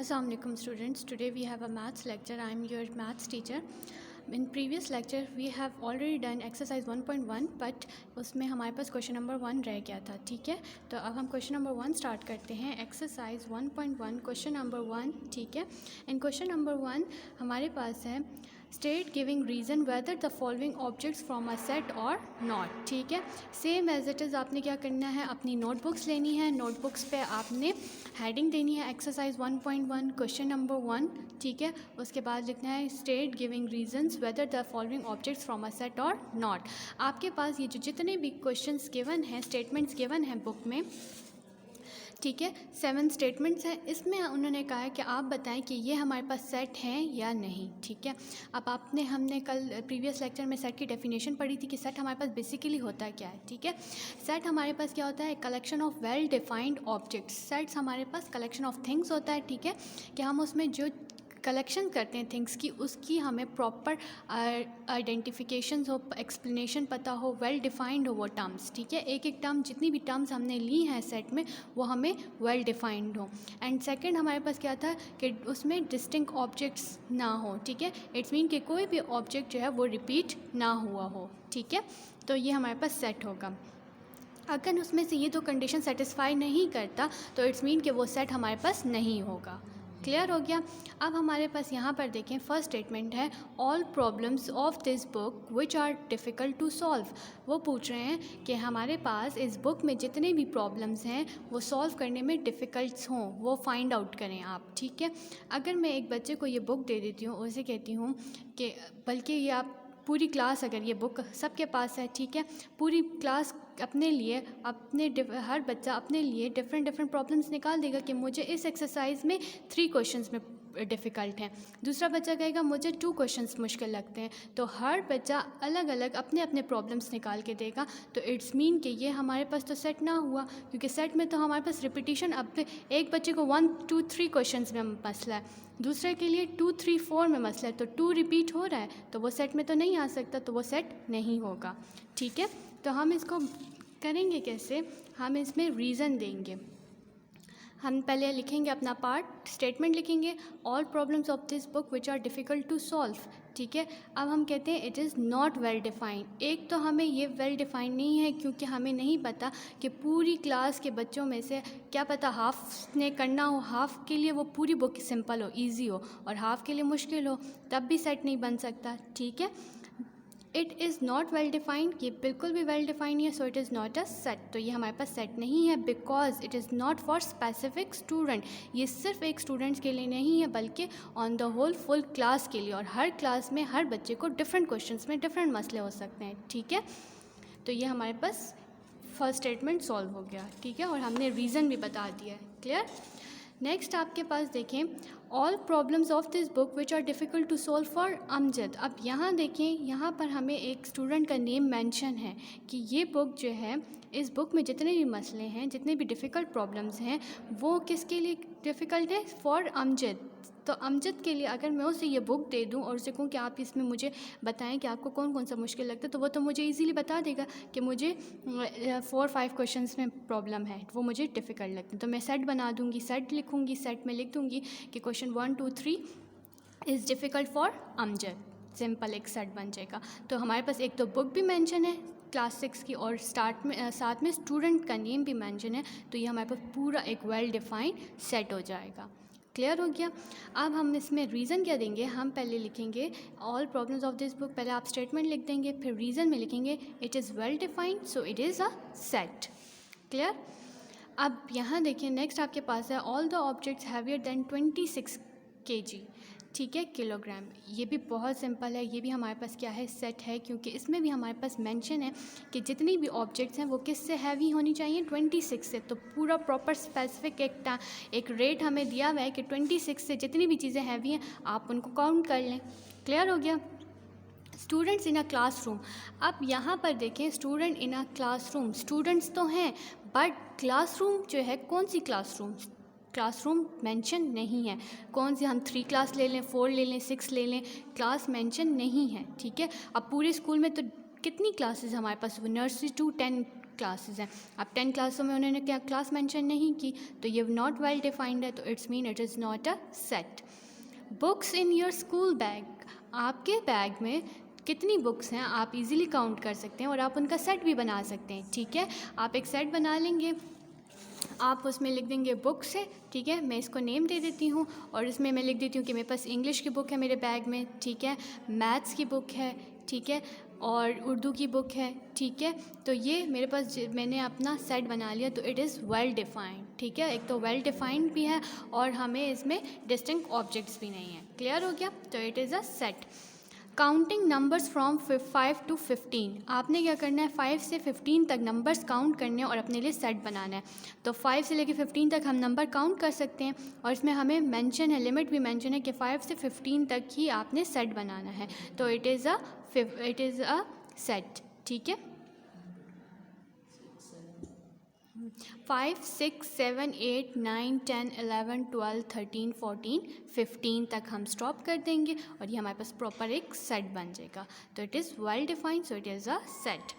Assalamualaikum students. Today we have a maths lecture. I am your maths teacher. In previous lecture we have already done exercise 1.1 but उसमें हमारे पास question number 1 रह गया था. ठीक है, तो अब हम क्वेश्चन नंबर 1 स्टार्ट करते हैं. Exercise 1.1 question number 1. ठीक है, इन क्वेश्चन नंबर 1 हमारे पास है state giving reason whether the following objects from a set और नॉट. ठीक है, सेम एज इट इज़ आपने क्या करना है, अपनी नोटबुक्स लेनी है. नोटबुक्स पे आपने हेडिंग देनी है एक्सरसाइज 1.1 क्वेश्चन नंबर 1. ठीक है, उसके बाद लिखना है state giving reasons whether the following objects from a set और नॉट. आपके पास ये जो जितने भी क्वेश्चंस गिवन हैं, स्टेटमेंट्स गिवन हैं बुक में, ठीक है, 7 स्टेटमेंट्स हैं. इसमें उन्होंने कहा है कि आप बताएं कि ये हमारे पास सेट हैं या नहीं. ठीक है, अब हमने कल प्रीवियस लेक्चर में सेट की डेफिनेशन पढ़ी थी कि सेट हमारे पास बेसिकली होता है क्या है. ठीक है, सेट हमारे पास क्या होता है, collection of well defined objects. Sets हमारे पास कलेक्शन ऑफ थिंग्स होता है. ठीक है, कि हम उसमें जो कलेक्शन करते हैं थिंग्स की, उसकी हमें प्रॉपर आइडेंटिफिकेशन हो, एक्सप्लेनेशन पता हो, वेल डिफाइंड हो वो टर्म्स. ठीक है, एक एक टर्म, जितनी भी टर्म्स हमने ली हैं सेट में, वो हमें वेल डिफाइंड हो. एंड सेकंड हमारे पास क्या था कि उसमें डिस्टिंक्ट ऑब्जेक्ट्स ना हो. ठीक है, इट्स मीन कि कोई भी ऑब्जेक्ट जो है वो रिपीट ना हुआ हो. ठीक है, तो ये हमारे पास सेट होगा. अगर उसमें से ये दो कंडीशन सेटिस्फाई नहीं करता तो इट्स मीन कि वो सेट हमारे पास नहीं होगा. क्लियर हो गया. अब हमारे पास यहाँ पर देखें, फर्स्ट स्टेटमेंट है all problems of this book which are difficult to solve. वो पूछ रहे हैं कि हमारे पास इस बुक में जितने भी प्रॉब्लम्स हैं वो सॉल्व करने में डिफ़िकल्ट्स हों, वो फाइंड आउट करें आप. ठीक है, अगर मैं एक बच्चे को ये बुक दे देती हूँ, उसे कहती हूँ कि बल्कि ये आप पूरी क्लास, अगर ये बुक सबके पास है, ठीक है, पूरी क्लास अपने लिए, हर बच्चा अपने लिए डिफरेंट प्रॉब्लम्स निकाल देगा कि मुझे इस एक्सरसाइज में 3 क्वेश्चंस में डिफ़िकल्ट हैं. दूसरा बच्चा कहेगा मुझे 2 क्वेश्चंस मुश्किल लगते हैं. तो हर बच्चा अलग अलग अपने अपने प्रॉब्लम्स निकाल के देगा. तो इट्स मीन कि ये हमारे पास तो सेट ना हुआ, क्योंकि सेट में तो हमारे पास रिपीटिशन, अब एक बच्चे को 1, 2, 3 क्वेश्चंस में मसला है, दूसरे के लिए 2, 3, 4 में मसला है, तो 2 रिपीट हो रहा है, तो वो सेट में तो नहीं आ सकता, तो वो सेट नहीं होगा. ठीक है, तो हम इसको करेंगे कैसे, हम इसमें रीज़न देंगे. हम पहले लिखेंगे अपना पार्ट, स्टेटमेंट लिखेंगे all problems of this book which are difficult to solve. ठीक है, अब हम कहते हैं it is not well defined. एक तो हमें ये वेल डिफ़ाइंड नहीं है क्योंकि हमें नहीं पता कि पूरी क्लास के बच्चों में से क्या पता हाफ ने करना हो, हाफ के लिए वो पूरी बुक सिंपल हो, ईजी हो, और हाफ के लिए मुश्किल हो, तब भी सेट नहीं बन सकता. ठीक है, it is not well defined, ये बिल्कुल भी वेल डिफाइंड नहीं है, so it is not a set. तो ये हमारे पास सेट नहीं है because it is not for specific student. ये सिर्फ एक स्टूडेंट्स के लिए नहीं है बल्कि on the whole full class के लिए, और हर क्लास में हर बच्चे को डिफरेंट क्वेश्चंस में डिफरेंट मसले हो सकते हैं. ठीक है, तो ये हमारे पास फर्स्ट स्टेटमेंट सॉल्व हो गया. ठीक है, और हमने रीज़न भी बता दिया है. क्लियर. नेक्स्ट आपके पास देखें all problems of this book which are difficult to solve for Amjad. अब यहाँ देखें, यहाँ पर हमें एक स्टूडेंट का नेम मेंशन है कि ये बुक जो है, इस बुक में जितने भी मसले हैं, जितने भी डिफ़िकल्ट प्रॉब्लम्स हैं, वो किसके लिए डिफ़िकल्ट है, फॉर अमजद. तो अमजद के लिए अगर मैं उसे ये बुक दे दूं और उसे कहूँ कि आप इसमें मुझे बताएं कि आपको कौन कौन सा मुश्किल लगता है, तो वो तो मुझे इजीली बता देगा कि मुझे 4-5 क्वेश्चंस में प्रॉब्लम है, वो मुझे डिफ़िकल्ट लगते हैं. तो मैं सेट बना दूंगी, सेट लिखूंगी, सेट में लिख दूंगी कि question 1, 2, 3 is difficult for Amjad. Simple एक सेट बन जाएगा. तो हमारे पास एक तो बुक भी मेंशन है क्लास 6 की, और साथ में स्टूडेंट का नेम भी मेंशन है, तो ये हमारे पास पूरा एक वेल डिफाइंड सेट हो जाएगा. क्लियर हो गया. अब हम इसमें रीज़न क्या देंगे, हम पहले लिखेंगे all problems of this book, पहले आप स्टेटमेंट लिख देंगे, फिर रीज़न में लिखेंगे it is well defined, so it is a set. Clear. अब यहाँ देखिए, नेक्स्ट आपके पास है all the objects heavier than 26 kg. ठीक है, किलोग्राम. ये भी बहुत सिंपल है, ये भी हमारे पास क्या है, सेट है, क्योंकि इसमें भी हमारे पास मेंशन है कि जितनी भी ऑब्जेक्ट्स हैं वो किससे हैवी होनी चाहिए, 26 से. तो पूरा प्रॉपर स्पेसिफिक एक रेट हमें दिया हुआ है कि 26 से जितनी भी चीज़ें हैवी हैं आप उनको काउंट कर लें. क्लियर हो गया. Students in a classroom. अब यहाँ पर देखें, student in a classroom, students तो हैं बट क्लासरूम जो है, कौन सी क्लासरूम मेंशन नहीं है. कौन सी, हम 3 क्लास ले लें, 4 ले लें, 6 ले लें, क्लास मेंशन नहीं है. ठीक है, अब पूरे स्कूल में तो कितनी क्लासेस हमारे पास, नर्सरी टू 10 क्लासेस हैं। अब 10 क्लासों में उन्होंने क्या क्लास मेंशन नहीं की, तो ये नॉट वेल डिफाइंड है, तो it's mean it is not a set. Books in your school bag, आपके बैग में कितनी बुक्स हैं आप इजीली काउंट कर सकते हैं और आप उनका सेट भी बना सकते हैं। ठीक है, आप एक सेट बना लेंगे, आप उसमें लिख देंगे बुक्स है। ठीक है, मैं इसको नेम दे देती हूँ और इसमें मैं लिख देती हूँ कि मेरे पास इंग्लिश की बुक है मेरे बैग में, ठीक है, मैथ्स की बुक है, ठीक है, और उर्दू की बुक है। ठीक है, तो ये मेरे पास मैंने अपना सेट बना लिया, तो इट इज़ वेल डिफाइंड। ठीक है, एक तो वेल डिफाइंड भी है और हमें इसमें डिस्टिंक्ट ऑब्जेक्ट्स भी नहीं है। क्लियर हो गया, तो it is a set. Counting numbers from 5 to 15, आपने क्या करना है 5 से 15 तक नंबर्स काउंट करने हैं और अपने लिए सेट बनाना है। तो 5 से लेकर 15 तक हम नंबर काउंट कर सकते हैं और इसमें हमें मेंशन है, लिमिट भी मेंशन है कि 5 से 15 तक ही आपने सेट बनाना है, तो इट इज़ अ सेट। ठीक है, 5, 6, 7, 8, 9, 10, 11, 12, 13, 14, 15 तक हम स्टॉप कर देंगे और ये हमारे पास प्रॉपर एक सेट बन जाएगा। तो it is well defined, so it is a set.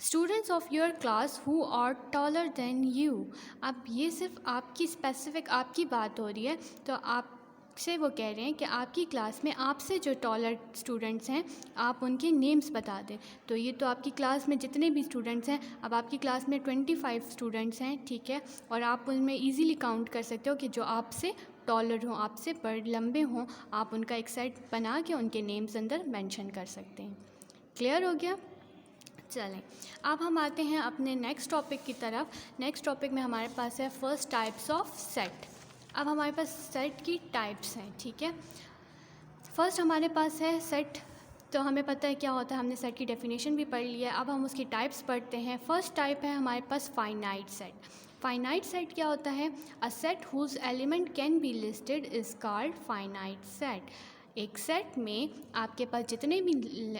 Students of your class who are taller than you, अब ये सिर्फ आपकी स्पेसिफिक आपकी बात हो रही है, तो आप से वो कह रहे हैं कि आपकी क्लास में आपसे जो टॉलर स्टूडेंट्स हैं आप उनके नेम्स बता दें। तो ये तो आपकी क्लास में जितने भी स्टूडेंट्स हैं, अब आपकी क्लास में 25 स्टूडेंट्स हैं, ठीक है, और आप उनमें इजीली काउंट कर सकते हो कि जो आपसे टॉलर हों, आपसे बड़े लंबे हों, आप उनका एक सेट बना के उनके नेम्स अंदर मेंशन कर सकते हैं। क्लियर हो गया? चलें, अब हम आते हैं अपने नेक्स्ट टॉपिक की तरफ। नेक्स्ट टॉपिक में हमारे पास है फर्स्ट टाइप्स ऑफ सेट। अब हमारे पास सेट की टाइप्स हैं, ठीक है। फर्स्ट हमारे पास है सेट, तो हमें पता है क्या होता है, हमने सेट की डेफिनेशन भी पढ़ लिया है। अब हम उसकी टाइप्स पढ़ते हैं। फर्स्ट टाइप है हमारे पास फाइनाइट सेट। फाइनाइट सेट क्या होता है? A set whose element can be listed is called finite set. एक सेट में आपके पास जितने भी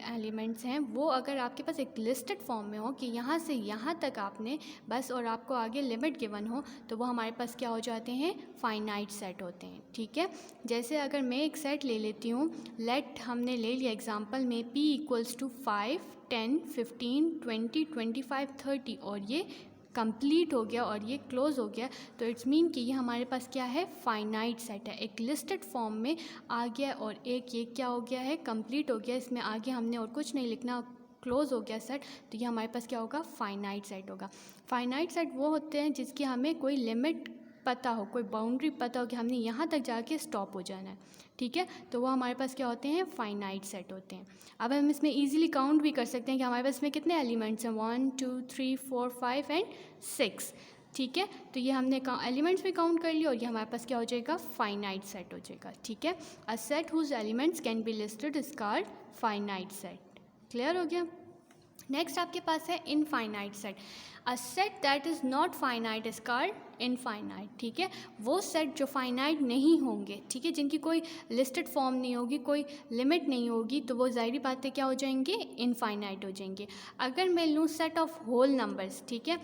एलिमेंट्स हैं वो अगर आपके पास एक लिस्टेड फॉर्म में हो कि यहाँ से यहाँ तक आपने बस, और आपको आगे लिमिट गिवन हो, तो वो हमारे पास क्या हो जाते हैं? फाइनाइट सेट होते हैं। ठीक है, जैसे अगर मैं एक सेट ले लेती हूँ, लेट हमने ले लिया एग्जांपल में p इक्वल्स टू 5, 10, 15, 20, 25, 30 और ये कंप्लीट हो गया और ये क्लोज हो गया, तो इट्स मीन कि ये हमारे पास क्या है? फाइनाइट सेट है, एक लिस्टेड फॉर्म में आ गया और एक ये क्या हो गया है? कंप्लीट हो गया। इसमें आगे हमने और कुछ नहीं लिखना, क्लोज हो गया सेट, तो ये हमारे पास क्या होगा? फाइनाइट सेट होगा। फाइनाइट सेट वो होते हैं जिसकी हमें कोई लिमिट पता हो, कोई बाउंड्री पता हो कि हमने यहाँ तक जाके स्टॉप हो जाना है। ठीक है, तो वो हमारे पास क्या होते हैं? फाइनाइट सेट होते हैं। अब हम इसमें इजीली काउंट भी कर सकते हैं कि हमारे पास इसमें कितने एलिमेंट्स हैं, 1, 2, 3, 4, 5 एंड 6। ठीक है, तो ये हमने एलिमेंट्स भी काउंट कर लिया और ये हमारे पास क्या हो जाएगा? फाइनाइट सेट हो जाएगा। ठीक है, a set whose elements can be listed is called finite set. Clear हो गया? नेक्स्ट आपके पास है infinite set. A set that is not finite is called infinite. ठीक है, वो सेट जो फाइनाइट नहीं होंगे, ठीक है, जिनकी कोई लिस्टेड फॉर्म नहीं होगी, कोई लिमिट नहीं होगी, तो वो ज़ाहिर बात है क्या हो जाएंगे? इनफाइनाइट हो जाएंगे। अगर मैं लूँ सेट ऑफ होल नंबर्स, ठीक है,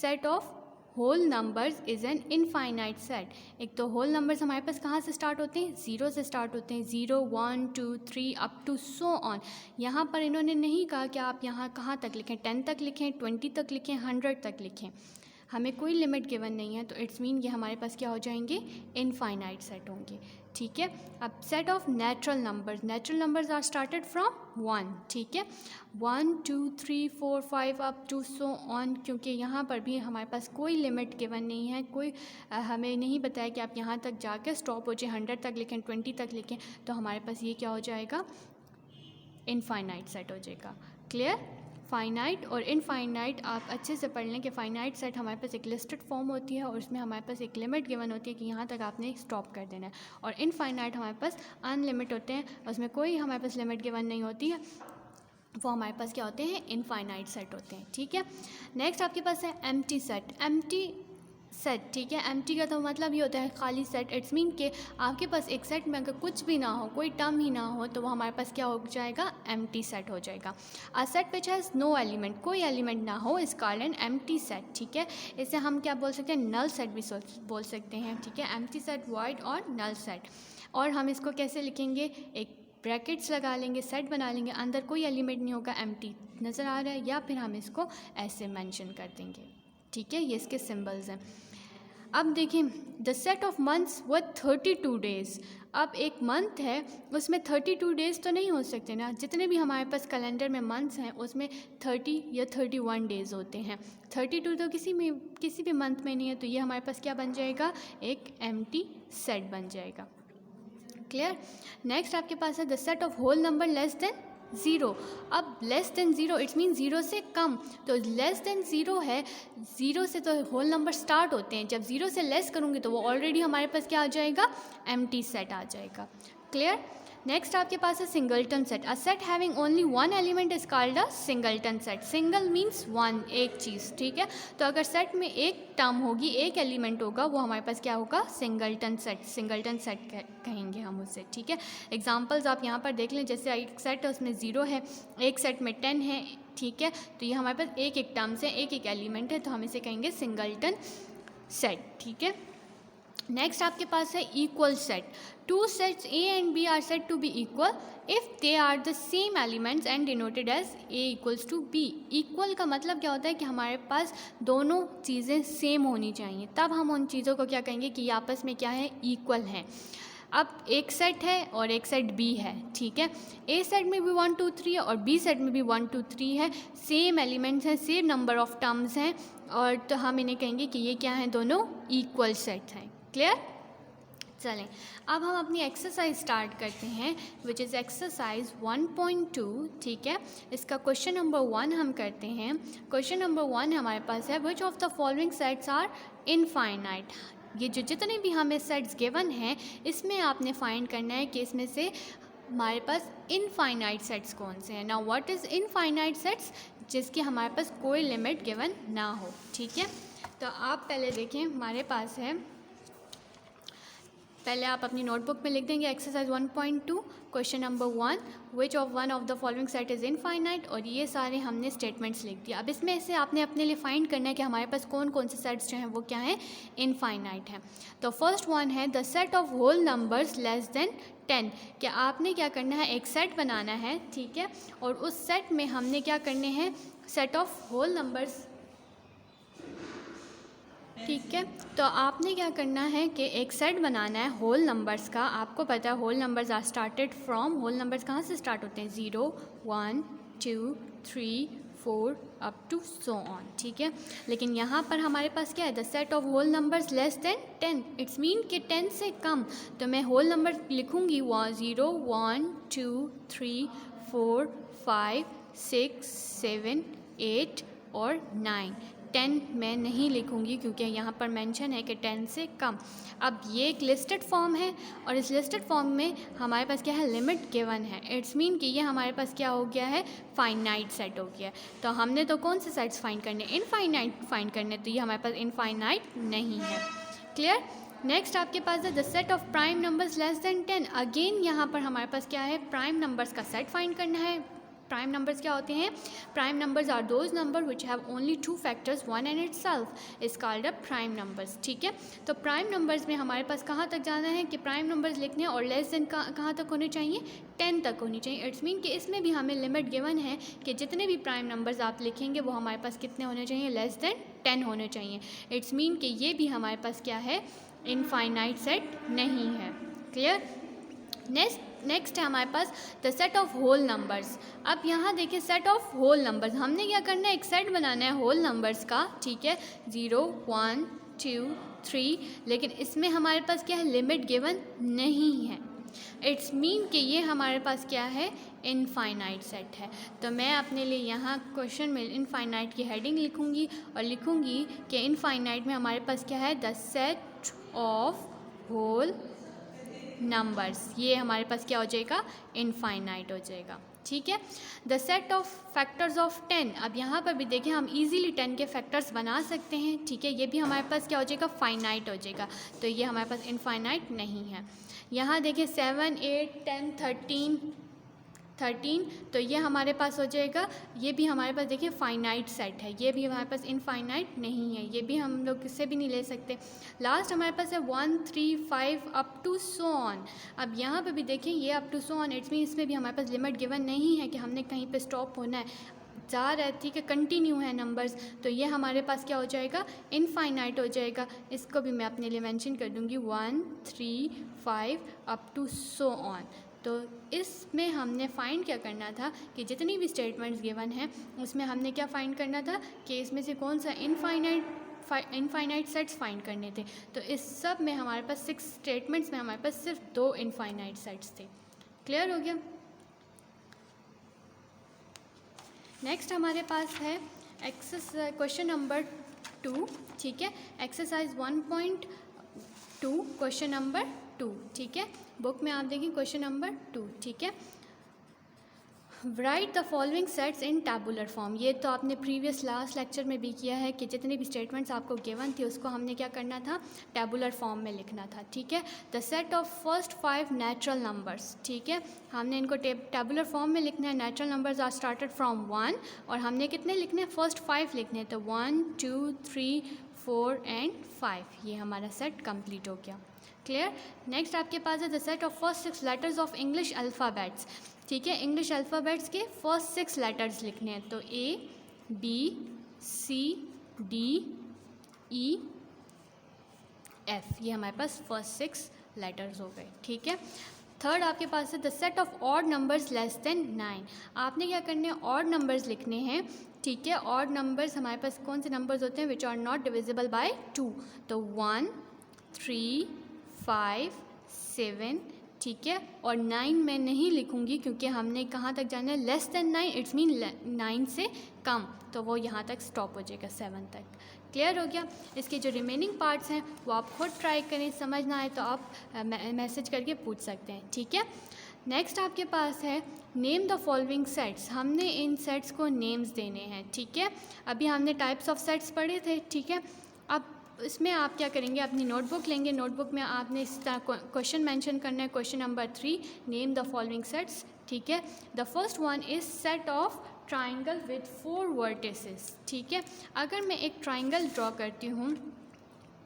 set of whole numbers is an infinite set. एक तो होल नंबर्स हमारे पास कहाँ से स्टार्ट होते हैं? ज़ीरो से स्टार्ट होते हैं, 0, 1, 2, 3 अप टू सो ऑन। यहाँ पर इन्होंने नहीं कहा कि आप यहाँ कहाँ तक लिखें, 10 तक लिखें, 20 तक लिखें, 100 तक लिखें, हमें कोई लिमिट गिवन नहीं है, तो इट्स मीन ये हमारे पास क्या हो जाएंगे? इनफाइनाइट सेट होंगे। ठीक है, अब set of natural numbers are started from 1। ठीक है, 1, 2, 3, 4, 5 अप टू सो ऑन, क्योंकि यहाँ पर भी हमारे पास कोई लिमिट गिवन नहीं है, कोई हमें नहीं बताया कि आप यहाँ तक जाकर स्टॉप हो जाए, 100 तक लिखें, 20 तक लिखें, तो हमारे पास ये क्या हो जाएगा? इनफाइनाइट सेट हो जाएगा। क्लियर? फाइनाइट और इनफाइनाइट आप अच्छे से पढ़ लें कि फ़ाइनाइट सेट हमारे पास एक लिस्टेड फॉर्म होती है और उसमें हमारे पास एक लिमिट गिवन होती है कि यहाँ तक आपने स्टॉप कर देना है, और इनफाइनाइट हमारे पास अनलिमिट होते हैं, उसमें कोई हमारे पास लिमिट गिवन नहीं होती है, वो हमारे पास क्या होते हैं? इनफाइनाइट सेट होते हैं। ठीक है, नेक्स्ट आपके पास है एम्प्टी सेट। एम्प्टी सेट, ठीक है, एम्प्टी का तो मतलब ये होता है खाली सेट। इट्स मीन कि आपके पास एक सेट में अगर कुछ भी ना हो, कोई टर्म ही ना हो, तो वो हमारे पास क्या हो जाएगा? एम्प्टी सेट हो जाएगा। A set which has no element, कोई एलिमेंट ना हो, is called an empty set. ठीक है, इसे हम क्या बोल सकते हैं? नल सेट भी बोल सकते हैं। ठीक है, एम्प्टी सेट, वॉइड और नल सेट। और हम इसको कैसे लिखेंगे? एक ब्रैकेट्स लगा लेंगे, सेट बना लेंगे, अंदर कोई एलिमेंट नहीं होगा, एम्प्टी नज़र आ रहा है, या फिर हम इसको ऐसे मेंशन कर देंगे, ठीक है। ये इसके सिंबल्स हैं। अब देखिए the set of months with 32 days. अब एक मंथ है उसमें 32 डेज़ तो नहीं हो सकते ना, जितने भी हमारे पास कैलेंडर में मंथ्स हैं उसमें 30 या 31 डेज़ होते हैं, 32 तो किसी भी मंथ में नहीं है, तो ये हमारे पास क्या बन जाएगा, एक एम्प्टी सेट बन जाएगा। क्लियर। नेक्स्ट आपके पास है the set of whole number less than 0। अब लेस देन 0 इट्स मीन 0 से कम, तो लेस देन 0 है, 0 से तो होल नंबर स्टार्ट होते हैं, जब 0 से लेस करूँगी तो वो ऑलरेडी हमारे पास क्या आ जाएगा, एम्प्टी सेट आ जाएगा। क्लियर। नेक्स्ट आपके पास है singleton set. A set having only one element is called a singleton set. Single means one, एक चीज़, ठीक है। तो अगर सेट में एक टर्म होगी, एक एलिमेंट होगा, वो हमारे पास क्या होगा, सिंगलटन सेट। सिंगलटन सेट कहेंगे हम उसे, ठीक है। एग्जांपल्स आप यहाँ पर देख लें, जैसे एक सेट है उसमें 0 है, एक सेट में 10 है, ठीक है। तो ये हमारे पास एक एक टर्म्स है, एक एक एलिमेंट है, तो हम इसे कहेंगे सिंगलटन सेट, ठीक है। नेक्स्ट आपके पास है equal set. Two sets A and B are said to B equal if they are the same elements and denoted as A equals to B. Equal का मतलब क्या होता है कि हमारे पास दोनों चीज़ें सेम होनी चाहिए, तब हम उन चीज़ों को क्या कहेंगे कि आपस में क्या है, इक्वल हैं। अब एक सेट है और एक सेट बी है, ठीक है। ए सेट में भी 1 2 3 है और बी सेट में भी 1 2 3 है, सेम एलिमेंट्स हैं, सेम नंबर ऑफ टर्म्स हैं, और तो हम इन्हें कहेंगे कि ये क्या हैं, दोनों इक्वल सेट हैं। क्लियर। चलें अब हम अपनी एक्सरसाइज स्टार्ट करते हैं, विच इज़ एक्सरसाइज 1.2, ठीक है। इसका क्वेश्चन नंबर 1 हम करते हैं। क्वेश्चन नंबर 1 हमारे पास है, which of the following sets are infinite. ये जितने भी हमें सेट्स गिवन हैं, इसमें आपने फाइंड करना है कि इसमें से हमारे पास इनफाइनाइट सेट्स कौन से हैं। Now what is infinite sets, जिसकी हमारे पास कोई लिमिट गिवन ना हो, ठीक है। तो आप पहले देखें, हमारे पास है, पहले आप अपनी नोटबुक में लिख देंगे exercise 1.2 question number 1, which of one of the following set is infinite, और ये सारे हमने स्टेटमेंट्स लिख दिया। अब इसमें से आपने अपने लिए फाइंड करना है कि हमारे पास कौन कौन से सेट्स जो हैं वो क्या हैं, इनफाइनाइट हैं। तो फर्स्ट वन है the set of whole numbers less than 10। कि आपने क्या करना है, एक सेट बनाना है, ठीक है, और उस सेट में हमने क्या करने हैं, सेट ऑफ होल नंबर्स, ठीक है। तो आपने क्या करना है कि एक सेट बनाना है होल नंबर्स का। आपको पता है whole numbers are started from, whole numbers कहाँ से स्टार्ट होते हैं, 0 1 2 3 4 अप टू सो ऑन, ठीक है। लेकिन यहाँ पर हमारे पास क्या है, the set of whole numbers less than 10, it's mean कि 10 से कम। तो मैं होल नंबर लिखूँगी 0 1 2 3 4 5 6 7 8 और 9। 10 मैं नहीं लिखूँगी क्योंकि यहाँ पर मेंशन है कि 10 से कम। अब ये एक लिस्टेड फॉर्म है और इस लिस्टेड फॉर्म में हमारे पास क्या है, लिमिट गिवन है, इट्स मीन कि ये हमारे पास क्या हो गया है, फाइनाइट सेट हो गया है। तो हमने तो कौन से सेट्स फाइंड करने, इनफाइनाइट फाइंड करने, तो ये हमारे पास इनफाइनाइट नहीं है। क्लियर। नेक्स्ट आपके पास है the set of prime numbers less than 10। Again यहाँ पर हमारे पास क्या है, प्राइम नंबर्स का सेट फाइंड करना है। प्राइम नंबर्स क्या होते हैं, prime numbers are those number which have only 2 factors, one and itself is called a prime numbers, ठीक है। तो प्राइम नंबर्स में हमारे पास कहाँ तक जाना है कि प्राइम नंबर्स लिखने हैं और लेस देन कहाँ तक होने चाहिए, 10 तक होनी चाहिए। इट्स मीन कि इसमें भी हमें लिमिट गिवन है कि जितने भी प्राइम नंबर्स आप लिखेंगे वो हमारे पास कितने होने चाहिए, लेस देन 10 होने चाहिए। इट्स मीन कि ये भी हमारे पास क्या है, इनफाइनाइट सेट नहीं है। क्लियर। नेक्स्ट है हमारे पास the set of whole numbers. अब यहाँ देखिए सेट ऑफ होल नंबर्स, हमने क्या करना है, एक सेट बनाना है होल नंबर्स का, ठीक है, 0 1 2 3, लेकिन इसमें हमारे पास क्या है, लिमिट गिवन नहीं है। इट्स मीन कि ये हमारे पास क्या है, इनफाइनाइट सेट है। तो मैं अपने लिए यहाँ क्वेश्चन में इनफाइनाइट की हेडिंग लिखूँगी और लिखूँगी कि इनफाइनाइट में हमारे पास क्या है, the set of whole numbers, ये हमारे पास क्या हो जाएगा, इनफाइनाइट हो जाएगा, ठीक है। The set of factors of 10। अब यहाँ पर भी देखें हम इजीली 10 के फैक्टर्स बना सकते हैं, ठीक है। ये भी हमारे पास क्या हो जाएगा, फाइनाइट हो जाएगा, तो ये हमारे पास इनफाइनाइट नहीं है। यहाँ देखें 7 8 10 13 13, तो ये हमारे पास हो जाएगा। ये भी हमारे पास देखिए फाइनाइट सेट है, ये भी हमारे पास इनफाइनाइट नहीं है, ये भी हम लोग किससे भी नहीं ले सकते। लास्ट हमारे पास है 1, 3, 5 अप टू सो ऑन। अब यहाँ पे भी देखें ये up to so on, it's mean इसमें भी हमारे पास लिमिट गिवन नहीं है कि हमने कहीं पे स्टॉप होना है, जा रहा है, ठीक है, कंटिन्यू है नंबर्स, तो ये हमारे पास क्या हो जाएगा, इनफाइनाइट हो जाएगा। इसको भी मैं अपने लिए मेंशन कर दूँगी 1, 3, 5 अप टू सो ऑन। तो इसमें हमने फाइंड क्या करना था कि जितनी भी स्टेटमेंट्स गिवन हैं उसमें हमने क्या फाइंड करना था कि इसमें से कौन सा इनफाइनाइट सेट्स फाइंड करने थे। तो इस सब में हमारे पास 6 स्टेटमेंट्स में हमारे पास सिर्फ 2 इनफाइनाइट सेट्स थे। क्लियर हो गया। नेक्स्ट हमारे पास है क्वेश्चन नंबर 2, ठीक है, एक्सरसाइज 1.2 क्वेश्चन नंबर 2, ठीक है, बुक में आप देखें क्वेश्चन नंबर 2, ठीक है। Right the following sets in tabular form. ये तो आपने प्रीवियस लास्ट लेक्चर में भी किया है कि जितने भी स्टेटमेंट्स आपको गिवन थी उसको हमने क्या करना था, टैबुलर फॉर्म में लिखना था, ठीक है। The set of first 5 natural numbers, ठीक है, हमने इनको टैबुलर फॉर्म में लिखना है। Natural numbers are started from 1 और हमने कितने लिखने हैं, फर्स्ट 5 लिखने हैं, तो 1, 2, 3, 4 एंड 5। ये हमारा सेट कंप्लीट हो गया। क्लियर। नेक्स्ट आपके पास है the set of first 6 letters of English alphabets, ठीक है, इंग्लिश अल्फ़ाबेट्स के फर्स्ट 6 लेटर्स लिखने हैं, तो A, B, C, D, E, F, ये हमारे पास फर्स्ट 6 लेटर्स हो गए, ठीक है। थर्ड आपके पास है the set of odd numbers less then 9। आपने क्या करने हैं, ऑड नंबर्स लिखने हैं, ठीक है। ऑड नंबर्स हमारे पास कौन से नंबर्स होते हैं, which are not divisible by 2, तो 1, 3, 5, 7, ठीक है, और 9 मैं नहीं लिखूंगी क्योंकि हमने कहाँ तक जाना है, लेस देन 9, इट्स मीन 9 से कम, तो वो यहाँ तक स्टॉप हो जाएगा, 7 तक। क्लियर हो गया। इसके जो रिमेनिंग पार्ट्स हैं वो आप खुद ट्राई करें, समझ ना आए तो आप मैसेज करके पूछ सकते हैं, ठीक है। नेक्स्ट आपके पास है नेम द फॉलोइंग सेट्स। हमने इन सेट्स को नेम्स देने हैं, ठीक है। अभी हमने टाइप्स ऑफ सेट्स पढ़े थे, ठीक है। अब इसमें आप क्या करेंगे, अपनी नोटबुक लेंगे, नोटबुक में आपने इस तरह क्वेश्चन मेंशन करना है। Question number 3, name the following sets, ठीक है। The first one is set of triangle with 4 vertices, ठीक है। अगर मैं एक ट्राइंगल ड्रॉ करती हूँ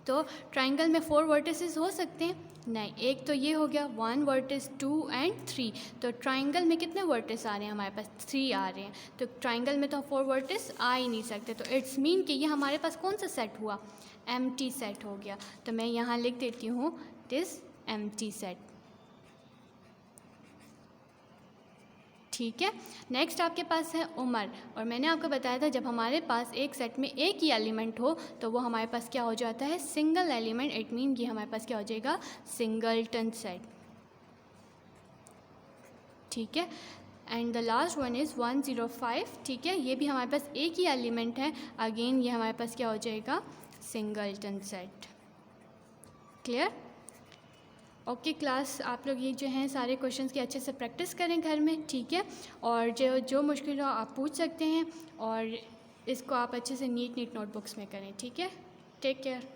तो ट्राइंगल में 4 वर्टिसेस हो सकते हैं, नहीं, एक तो ये हो गया 1 वर्टिस, 2 एंड 3, तो ट्राइंगल में कितने वर्टिस आ रहे हैं, हमारे पास 3 आ रहे हैं, तो ट्राइंगल में तो 4 वर्टिस आ ही नहीं सकते, तो इट्स मीन कि ये हमारे पास कौन सा सेट हुआ, एम्प्टी सेट हो गया। तो मैं यहाँ लिख देती हूँ दिस एम्प्टी सेट, ठीक है। नेक्स्ट आपके पास है उमर, और मैंने आपको बताया था जब हमारे पास एक सेट में एक ही एलिमेंट हो तो वो हमारे पास क्या हो जाता है, सिंगल एलिमेंट, इट मीन ये हमारे पास क्या हो जाएगा, सिंगलटन सेट, ठीक है। And the last one is 105, ठीक है, ये भी हमारे पास एक ही एलिमेंट है, अगेन ये हमारे पास क्या हो जाएगा, singleton set. Clear. Okay class, आप लोग ये जो हैं सारे क्वेश्चंस की अच्छे से प्रैक्टिस करें घर में, ठीक है, और जो मुश्किल हो आप पूछ सकते हैं, और इसको आप अच्छे से नीट नोटबुक्स में करें, ठीक है। Take care.